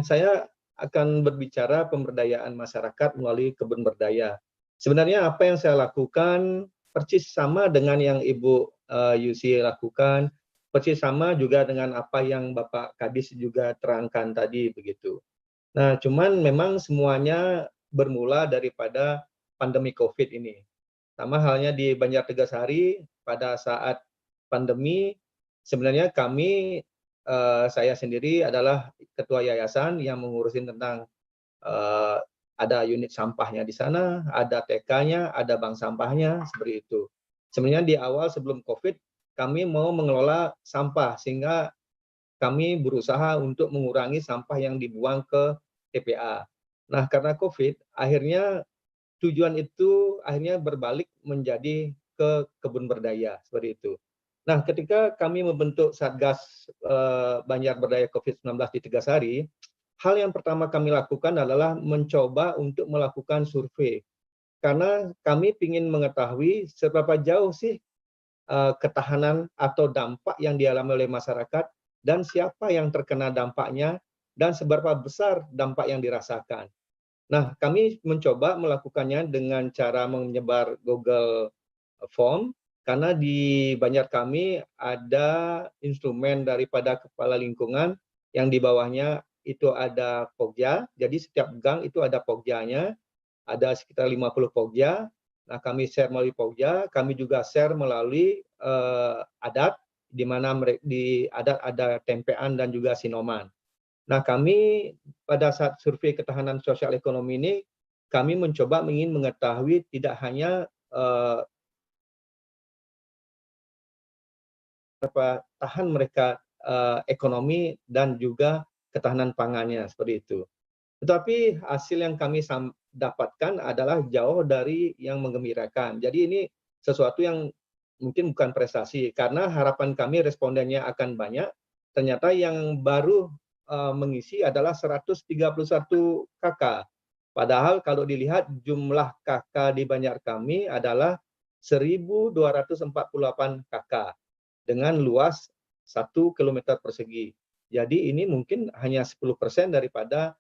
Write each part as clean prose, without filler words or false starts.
Saya akan berbicara pemberdayaan masyarakat melalui kebun berdaya. Sebenarnya apa yang saya lakukan persis sama dengan yang Ibu, Yusi lakukan, persis sama juga dengan apa yang Bapak Kadis juga terangkan tadi, begitu. Nah, cuman memang semuanya bermula daripada pandemi Covid ini. Sama halnya di Banjartegasari pada saat pandemi, sebenarnya kami, saya sendiri adalah ketua yayasan yang mengurusin tentang, eee, ada unit sampahnya di sana, ada TK-nya, ada bank sampahnya, seperti itu. Sebenarnya di awal sebelum Covid, kami mau mengelola sampah, sehingga kami berusaha untuk mengurangi sampah yang dibuang ke TPA. Nah, karena Covid, akhirnya tujuan itu akhirnya berbalik menjadi ke kebun berdaya, seperti itu. Nah, ketika kami membentuk Satgas Banjar Berdaya COVID-19 di Tegasari, hal yang pertama kami lakukan adalah mencoba untuk melakukan survei. Karena kami ingin mengetahui seberapa jauh sih ketahanan atau dampak yang dialami oleh masyarakat dan siapa yang terkena dampaknya dan seberapa besar dampak yang dirasakan. Nah, kami mencoba melakukannya dengan cara menyebar Google Form, karena di Banjar kami ada instrumen daripada kepala lingkungan yang di bawahnya itu ada Pokja, jadi setiap gang itu ada Pogjanya, ada sekitar 50 Pokja. Nah, kami share melalui Pokja, kami juga share melalui adat, di mana di adat ada tempean dan juga sinoman. Nah, kami pada saat survei ketahanan sosial ekonomi ini, kami mencoba ingin mengetahui tidak hanya berapa tahan mereka ekonomi dan juga ketahanan pangannya, seperti itu. Tetapi hasil yang kami dapatkan adalah jauh dari yang menggembirakan. Jadi ini sesuatu yang mungkin bukan prestasi, karena harapan kami respondennya akan banyak, ternyata yang baru mengisi adalah 131 kakak. Padahal kalau dilihat jumlah kakak di Banjar kami adalah 1.248 kakak dengan luas 1 kilometer persegi. Jadi ini mungkin hanya 10% daripada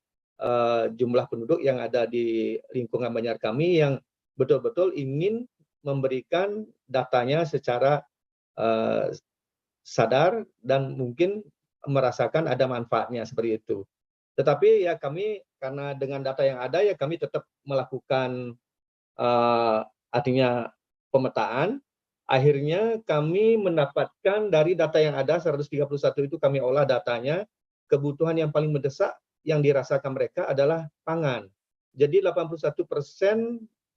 jumlah penduduk yang ada di lingkungan Banjar kami yang betul-betul ingin memberikan datanya secara uh, sadar dan mungkin merasakan ada manfaatnya, seperti itu. Tetapi ya kami karena dengan data yang ada ya kami tetap melakukan uh, artinya pemetaan. Akhirnya kami mendapatkan dari data yang ada 131 itu kami olah datanya, kebutuhan yang paling mendesak yang dirasakan mereka adalah pangan. Jadi 81%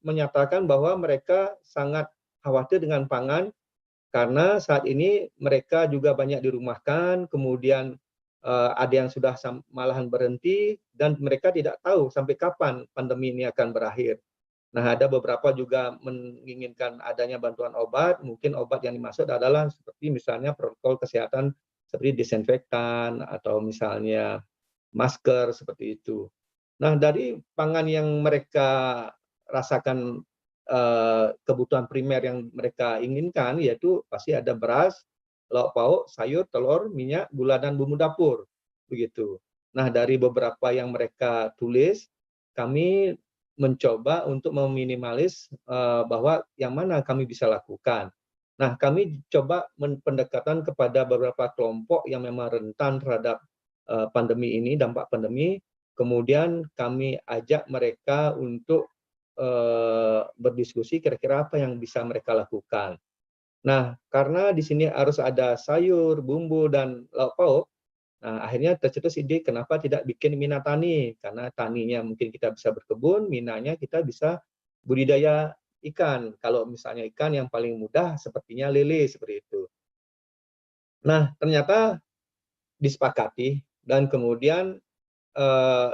menyatakan bahwa mereka sangat khawatir dengan pangan karena saat ini mereka juga banyak dirumahkan, kemudian ada yang sudah malahan berhenti dan mereka tidak tahu sampai kapan pandemi ini akan berakhir. Nah, ada beberapa juga menginginkan adanya bantuan obat, mungkin obat yang dimaksud adalah seperti misalnya protokol kesehatan seperti disinfektan atau misalnya masker, seperti itu. Nah, dari pangan yang mereka rasakan kebutuhan primer yang mereka inginkan, yaitu pasti ada beras, lauk pauk, sayur, telur, minyak, gula, dan bumbu dapur. Begitu. Nah, dari beberapa yang mereka tulis, kami mencoba untuk meminimalis bahwa yang mana kami bisa lakukan. Nah, kami coba pendekatan kepada beberapa kelompok yang memang rentan terhadap pandemi ini, dampak pandemi, kemudian kami ajak mereka untuk berdiskusi kira-kira apa yang bisa mereka lakukan. Nah, karena di sini harus ada sayur, bumbu, dan lauk pauk, nah akhirnya tercetus ide kenapa tidak bikin mina tani, karena taninya mungkin kita bisa berkebun, minanya kita bisa budidaya ikan. Kalau misalnya ikan yang paling mudah sepertinya lele, seperti itu. Nah, ternyata disepakati dan kemudian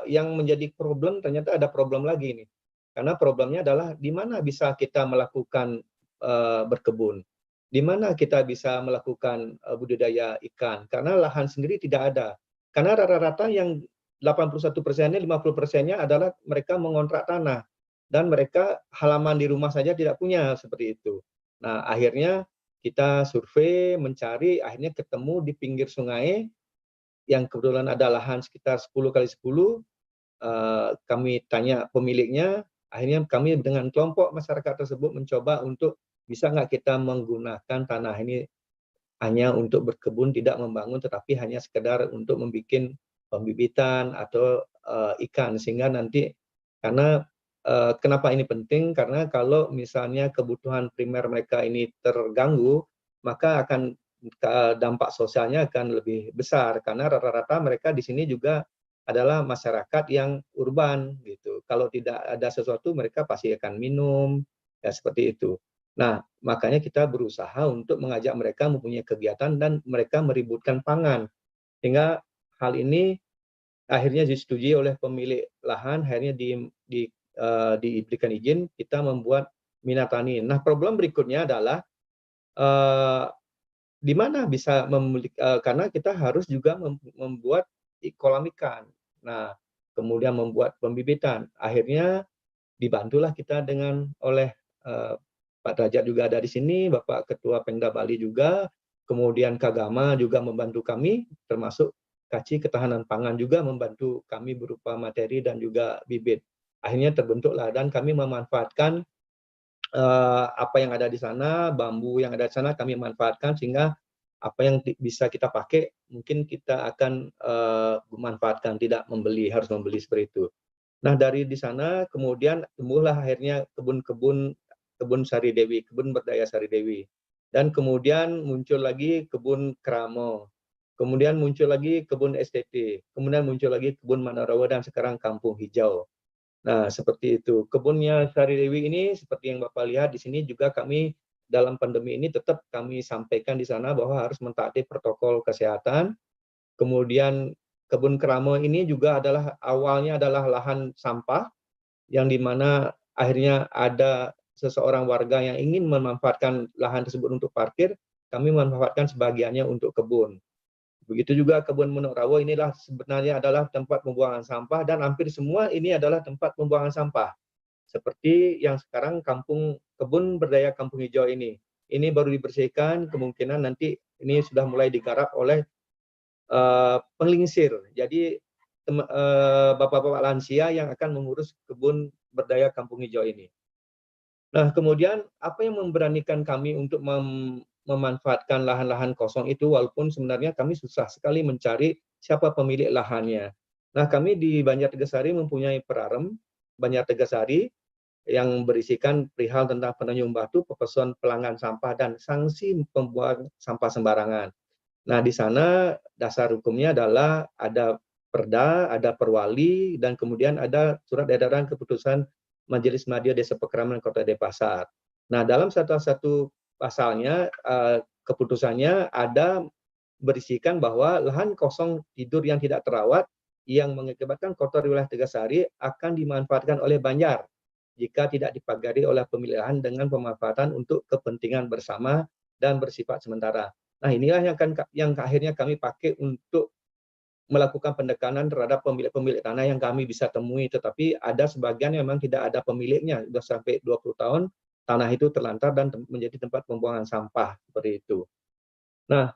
yang menjadi problem ternyata ada problem lagi nih. Karena problemnya adalah di mana bisa kita melakukan berkebun, di mana kita bisa melakukan budidaya ikan, karena lahan sendiri tidak ada. Karena rata-rata yang 81%-nya, 50%-nya adalah mereka mengontrak tanah dan mereka halaman di rumah saja tidak punya, seperti itu. Nah, akhirnya kita survei, mencari, akhirnya ketemu di pinggir sungai yang kebetulan ada lahan sekitar 10 kali 10, kami tanya pemiliknya, akhirnya kami dengan kelompok masyarakat tersebut mencoba untuk bisa nggak kita menggunakan tanah ini hanya untuk berkebun, tidak membangun, tetapi hanya sekedar untuk membuat pembibitan atau ikan, sehingga nanti karena kenapa ini penting, karena kalau misalnya kebutuhan primer mereka ini terganggu, maka akan dampak sosialnya akan lebih besar, karena rata-rata mereka di sini juga adalah masyarakat yang urban gitu. Kalau tidak ada sesuatu mereka pasti akan minum, ya seperti itu. Nah, makanya kita berusaha untuk mengajak mereka mempunyai kegiatan dan mereka meributkan pangan. Sehingga hal ini akhirnya disetujui oleh pemilik lahan, akhirnya diberikan izin kita membuat minatani. Nah, problem berikutnya adalah di mana bisa memiliki, karena kita harus juga membuat kolam ikan. Nah, kemudian membuat pembibitan. Akhirnya dibantulah kita dengan oleh Pak Derajat juga ada di sini, Bapak Ketua Pemda Bali juga, kemudian Kagama juga membantu kami, termasuk Kaci Ketahanan Pangan juga membantu kami berupa materi dan juga bibit. Akhirnya terbentuklah dan kami memanfaatkan apa yang ada di sana, bambu yang ada di sana kami manfaatkan sehingga apa yang bisa kita pakai mungkin kita akan manfaatkan, tidak membeli, harus membeli seperti itu. Nah, dari di sana kemudian tumbuhlah akhirnya kebun Sari Dewi, kebun berdaya Sari Dewi. Dan kemudian muncul lagi kebun Kramo. Kemudian muncul lagi kebun STT. Kemudian muncul lagi kebun Manarawa dan sekarang Kampung Hijau. Nah, seperti itu. Kebunnya Sari Dewi ini seperti yang Bapak lihat di sini juga kami dalam pandemi ini tetap kami sampaikan di sana bahwa harus mentaati protokol kesehatan. Kemudian kebun Kramo ini juga awalnya adalah lahan sampah yang dimana akhirnya ada seseorang warga yang ingin memanfaatkan lahan tersebut untuk parkir, kami memanfaatkan sebagiannya untuk kebun. Begitu juga kebun Munuk-Rawo inilah sebenarnya adalah tempat pembuangan sampah dan hampir semua ini adalah tempat pembuangan sampah. Seperti yang sekarang kebun berdaya Kampung Hijau ini. Ini baru dibersihkan, kemungkinan nanti ini sudah mulai digarap oleh penglingsir. Jadi bapak-bapak lansia yang akan mengurus kebun berdaya Kampung Hijau ini. Nah, kemudian apa yang memberanikan kami untuk memanfaatkan lahan-lahan kosong itu, walaupun sebenarnya kami susah sekali mencari siapa pemilik lahannya. Nah, kami di Banjar Tegasari mempunyai perarem Banjar Tegasari yang berisikan perihal tentang penenjung batu, pepesuan pelanggan sampah, dan sanksi pembuang sampah sembarangan. Nah, di sana dasar hukumnya adalah ada perda, ada perwali, dan kemudian ada surat edaran keputusan Majelis Madya Desa Pekraman Kota Denpasar. Nah, dalam satu pasalnya, keputusannya ada berisikan bahwa lahan kosong tidur yang tidak terawat yang mengakibatkan kotor di wilayah Tegasari akan dimanfaatkan oleh Banjar jika tidak dipagari oleh pemilik lahan dengan pemanfaatan untuk kepentingan bersama dan bersifat sementara. Nah, inilah yang akhirnya kami pakai untuk melakukan pendekanan terhadap pemilik-pemilik tanah yang kami bisa temui, tetapi ada sebagian yang memang tidak ada pemiliknya, sudah sampai 20 tahun tanah itu terlantar dan menjadi tempat pembuangan sampah seperti itu. Nah,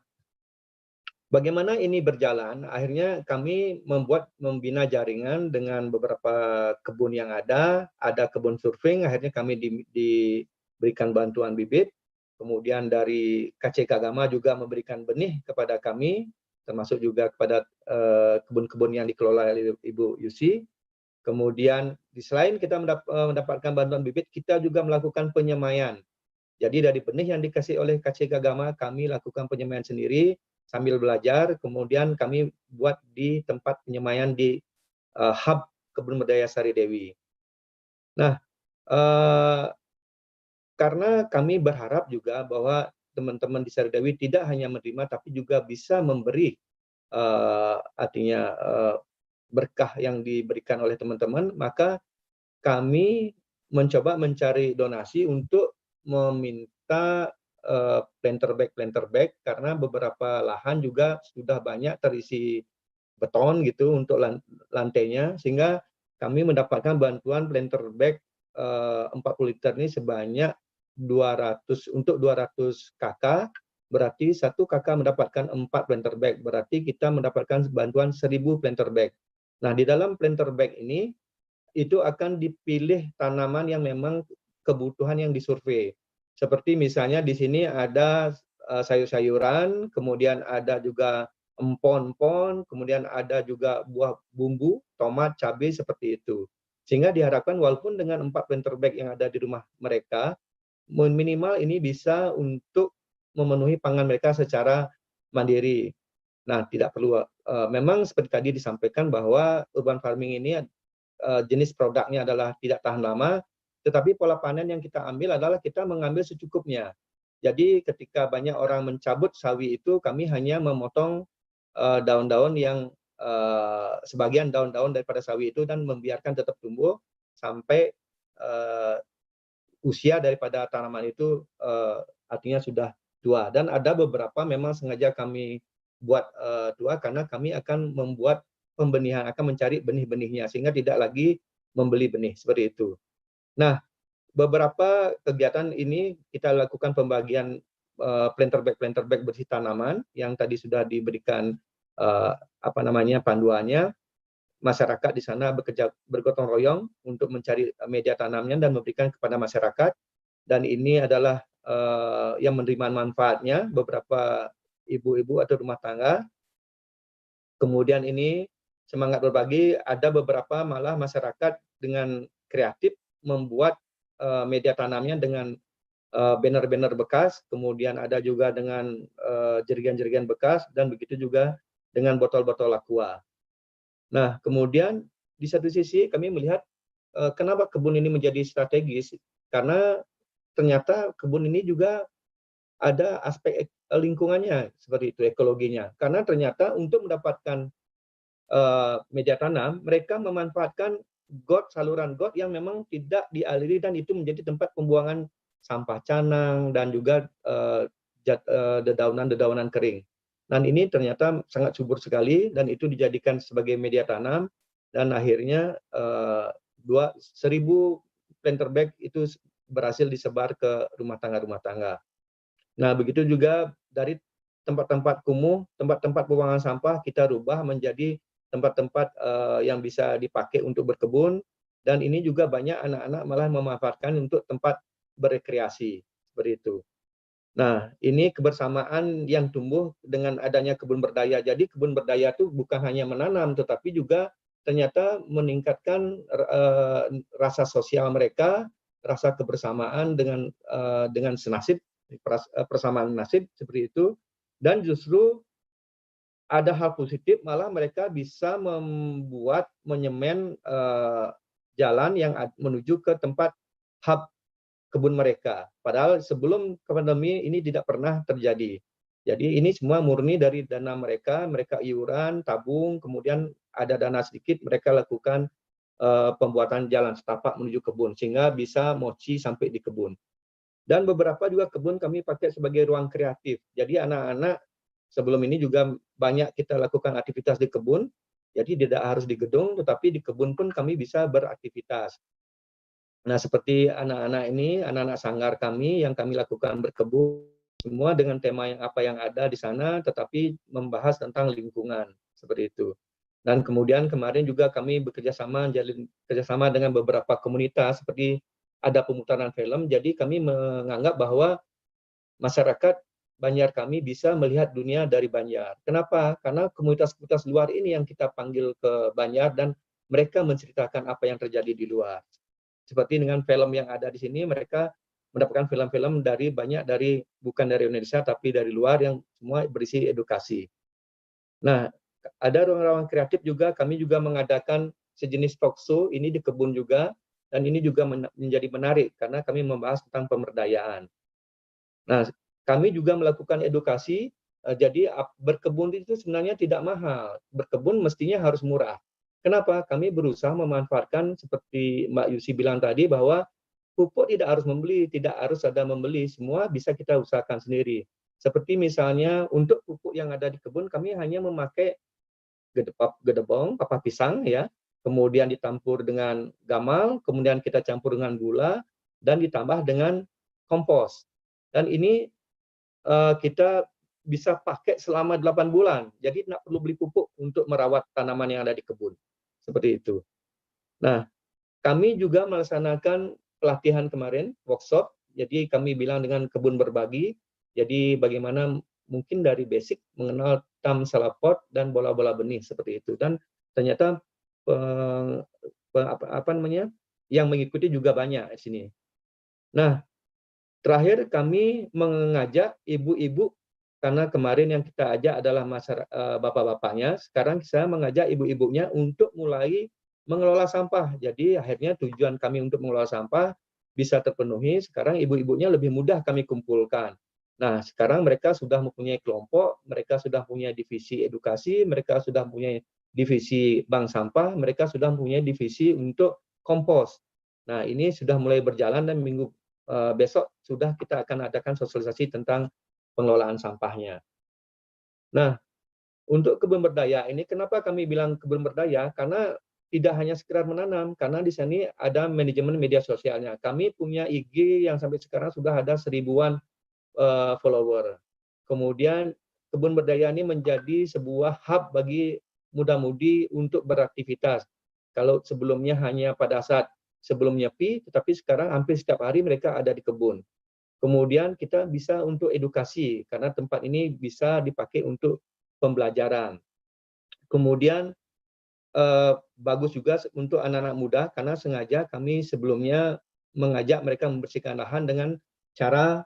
bagaimana ini berjalan? Akhirnya kami membina jaringan dengan beberapa kebun yang ada kebun surfing, akhirnya kami diberikan bantuan bibit, kemudian dari KC Kagama juga memberikan benih kepada kami, termasuk juga kepada kebun-kebun yang dikelola oleh Ibu Yusi. Kemudian selain kita mendapatkan bantuan bibit, kita juga melakukan penyemaian. Jadi dari benih yang dikasih oleh KC Kagama, kami lakukan penyemaian sendiri sambil belajar, kemudian kami buat di tempat penyemaian di hub Kebun Berdaya Sari Dewi. Nah, karena kami berharap juga bahwa teman-teman di Sari Dewi tidak hanya menerima, tapi juga bisa memberi artinya berkah yang diberikan oleh teman-teman, maka kami mencoba mencari donasi untuk meminta planter bag karena beberapa lahan juga sudah banyak terisi beton gitu untuk lantainya, sehingga kami mendapatkan bantuan planter bag 40 liter ini sebanyak 200 kakak, berarti satu kakak mendapatkan 4 planter bag, berarti kita mendapatkan bantuan 1.000 planter bag. Nah, di dalam planter bag ini, itu akan dipilih tanaman yang memang kebutuhan yang disurvei. Seperti misalnya di sini ada sayur-sayuran, kemudian ada juga empon-empon, kemudian ada juga buah bumbu, tomat, cabai, seperti itu. Sehingga diharapkan walaupun dengan 4 planter bag yang ada di rumah mereka, minimal ini bisa untuk memenuhi pangan mereka secara mandiri. Nah, tidak perlu memang seperti tadi disampaikan bahwa urban farming ini jenis produknya adalah tidak tahan lama, tetapi pola panen yang kita ambil adalah kita mengambil secukupnya. Jadi ketika banyak orang mencabut sawi itu, kami hanya memotong daun-daun yang sebagian daun-daun daripada sawi itu dan membiarkan tetap tumbuh sampai usia daripada tanaman itu artinya sudah tua. Dan ada beberapa memang sengaja kami buat tua karena kami akan membuat pembenihan, akan mencari benih-benihnya sehingga tidak lagi membeli benih seperti itu. Nah, beberapa kegiatan ini kita lakukan pembagian planter bag bersih tanaman yang tadi sudah diberikan panduannya. Masyarakat di sana bekerja bergotong royong untuk mencari media tanamnya dan memberikan kepada masyarakat, dan ini adalah yang menerima manfaatnya beberapa ibu-ibu atau rumah tangga. Kemudian ini semangat berbagi, ada beberapa malah masyarakat dengan kreatif membuat media tanamnya dengan banner-banner bekas, kemudian ada juga dengan jerigen-jerigen bekas, dan begitu juga dengan botol-botol aqua. Nah, kemudian di satu sisi kami melihat kenapa kebun ini menjadi strategis, karena ternyata kebun ini juga ada aspek lingkungannya, seperti itu, ekologinya. Karena ternyata untuk mendapatkan media tanam, mereka memanfaatkan got, saluran got yang memang tidak dialiri, dan itu menjadi tempat pembuangan sampah canang dan juga dedaunan-dedaunan kering. Dan ini ternyata sangat subur sekali, dan itu dijadikan sebagai media tanam, dan akhirnya 1.000 planter bag itu berhasil disebar ke rumah tangga. Nah, begitu juga dari tempat-tempat kumuh, tempat-tempat pembuangan sampah kita rubah menjadi tempat-tempat yang bisa dipakai untuk berkebun, dan ini juga banyak anak-anak malah memanfaatkan untuk tempat berekreasi, seperti itu. Nah, ini kebersamaan yang tumbuh dengan adanya kebun berdaya. Jadi kebun berdaya itu bukan hanya menanam, tetapi juga ternyata meningkatkan rasa sosial mereka, rasa kebersamaan dengan senasib, persamaan nasib seperti itu. Dan justru ada hal positif, malah mereka bisa menyemen jalan yang menuju ke tempat hub kebun mereka. Padahal sebelum pandemi ini tidak pernah terjadi. Jadi ini semua murni dari dana mereka iuran, tabung, kemudian ada dana sedikit, mereka lakukan pembuatan jalan setapak menuju kebun, sehingga bisa mochi sampai di kebun. Dan beberapa juga kebun kami pakai sebagai ruang kreatif. Jadi anak-anak sebelum ini juga banyak kita lakukan aktivitas di kebun, jadi tidak harus di gedung, tetapi di kebun pun kami bisa beraktivitas. Nah, seperti anak-anak ini, anak-anak sanggar kami yang kami lakukan berkebun, semua dengan tema yang apa yang ada di sana, tetapi membahas tentang lingkungan, seperti itu. Dan kemudian kemarin juga kami jalin kerjasama dengan beberapa komunitas, seperti ada pemutaran film, jadi kami menganggap bahwa masyarakat Banjar kami bisa melihat dunia dari Banjar. Kenapa? Karena komunitas-komunitas luar ini yang kita panggil ke Banjar, dan mereka menceritakan apa yang terjadi di luar. Seperti dengan film yang ada di sini, mereka mendapatkan film-film bukan dari Indonesia tapi dari luar yang semua berisi edukasi. Nah, ada ruang-ruang kreatif juga, kami juga mengadakan sejenis talk show ini di kebun juga, dan ini juga menjadi menarik karena kami membahas tentang pemberdayaan. Nah, kami juga melakukan edukasi, jadi berkebun itu sebenarnya tidak mahal, berkebun mestinya harus murah. Kenapa? Kami berusaha memanfaatkan seperti Mbak Yusi bilang tadi, bahwa pupuk tidak harus membeli, tidak harus ada membeli, semua bisa kita usahakan sendiri. Seperti misalnya untuk pupuk yang ada di kebun, kami hanya memakai gedebong, papat pisang, ya, kemudian ditampur dengan gamal, kemudian kita campur dengan gula, dan ditambah dengan kompos. Dan ini kita bisa pakai selama 8 bulan. Jadi tidak perlu beli pupuk untuk merawat tanaman yang ada di kebun. Seperti itu. Nah, kami juga melaksanakan pelatihan kemarin, workshop. Jadi kami bilang dengan kebun berbagi. Jadi bagaimana mungkin dari basic mengenal tam salapot dan bola-bola benih seperti itu. Dan ternyata yang mengikuti juga banyak di sini. Nah, terakhir kami mengajak ibu-ibu, karena kemarin yang kita ajak adalah bapak-bapaknya. Sekarang saya mengajak ibu-ibunya untuk mulai mengelola sampah. Jadi akhirnya tujuan kami untuk mengelola sampah bisa terpenuhi. Sekarang ibu-ibunya lebih mudah kami kumpulkan. Nah, sekarang mereka sudah mempunyai kelompok, mereka sudah punya divisi edukasi, mereka sudah punya divisi bank sampah, mereka sudah mempunyai divisi untuk kompos. Nah, ini sudah mulai berjalan dan minggu besok sudah kita akan adakan sosialisasi tentang pengelolaan sampahnya. Nah, untuk kebun berdaya ini, kenapa kami bilang kebun berdaya? Karena tidak hanya sekedar menanam, karena di sini ada manajemen media sosialnya. Kami punya IG yang sampai sekarang sudah ada 1000-an follower. Kemudian kebun berdaya ini menjadi sebuah hub bagi muda-mudi untuk beraktivitas. Kalau sebelumnya hanya pada saat sebelum nyepi, tetapi sekarang hampir setiap hari mereka ada di kebun. Kemudian kita bisa untuk edukasi, karena tempat ini bisa dipakai untuk pembelajaran. Kemudian bagus juga untuk anak-anak muda, karena sengaja kami sebelumnya mengajak mereka membersihkan lahan dengan cara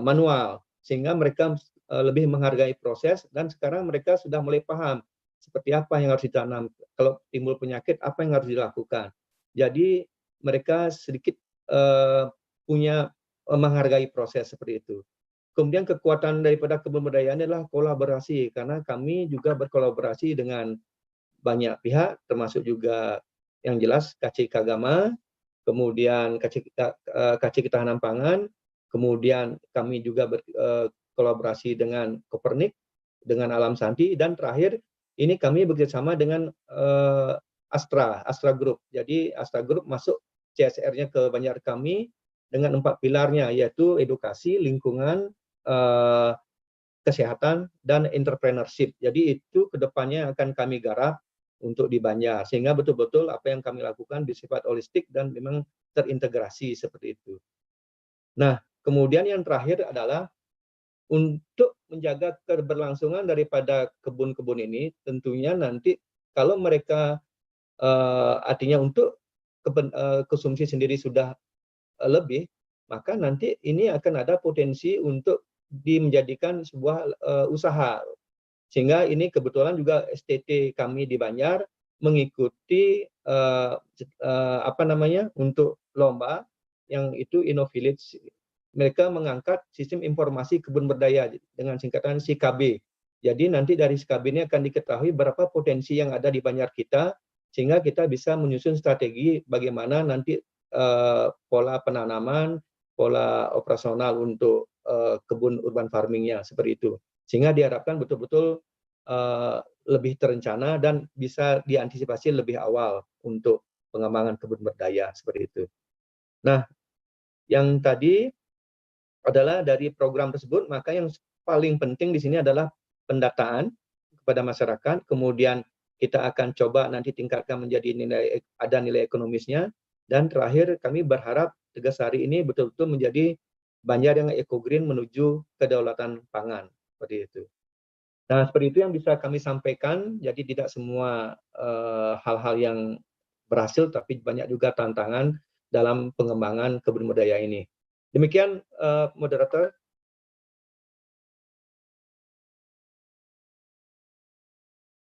manual, sehingga mereka lebih menghargai proses, dan sekarang mereka sudah mulai paham seperti apa yang harus ditanam. Kalau timbul penyakit, apa yang harus dilakukan. Jadi mereka sedikit punya menghargai proses seperti itu. Kemudian kekuatan daripada kebun budaya ini adalah kolaborasi, karena kami juga berkolaborasi dengan banyak pihak, termasuk juga yang jelas KC Kagama, kemudian KC Ketahanan Pangan, kemudian kami juga berkolaborasi dengan Kopernik, dengan Alam Santi, dan terakhir ini kami bekerjasama dengan Astra Group. Jadi Astra Group masuk CSR-nya ke Banjar kami dengan 4 pilarnya, yaitu edukasi, lingkungan, kesehatan, dan entrepreneurship. Jadi itu kedepannya akan kami garap untuk di Banjar, sehingga betul-betul apa yang kami lakukan bersifat holistik dan memang terintegrasi seperti itu. Nah, kemudian yang terakhir adalah untuk menjaga keberlangsungan daripada kebun-kebun ini, tentunya nanti kalau mereka artinya untuk konsumsi sendiri sudah lebih, maka nanti ini akan ada potensi untuk menjadikan sebuah usaha. Sehingga ini kebetulan juga STT kami di Banjar mengikuti untuk lomba yang itu InnoVillage. Mereka mengangkat sistem informasi kebun berdaya dengan singkatan SIKB. Jadi nanti dari SIKB ini akan diketahui berapa potensi yang ada di Banjar kita, sehingga kita bisa menyusun strategi bagaimana nanti pola penanaman, pola operasional untuk kebun urban farming-nya seperti itu. Sehingga diharapkan betul-betul lebih terencana dan bisa diantisipasi lebih awal untuk pengembangan kebun berdaya seperti itu. Nah, yang tadi adalah dari program tersebut, maka yang paling penting di sini adalah pendataan kepada masyarakat, kemudian kita akan coba nanti tingkatkan menjadi ada nilai ekonomisnya, dan terakhir kami berharap Tegas Hari ini betul-betul menjadi Banjar yang eco-green menuju kedaulatan pangan, seperti itu. Nah, seperti itu yang bisa kami sampaikan. Jadi tidak semua hal-hal yang berhasil, tapi banyak juga tantangan dalam pengembangan kebun budaya ini. Demikian, moderator,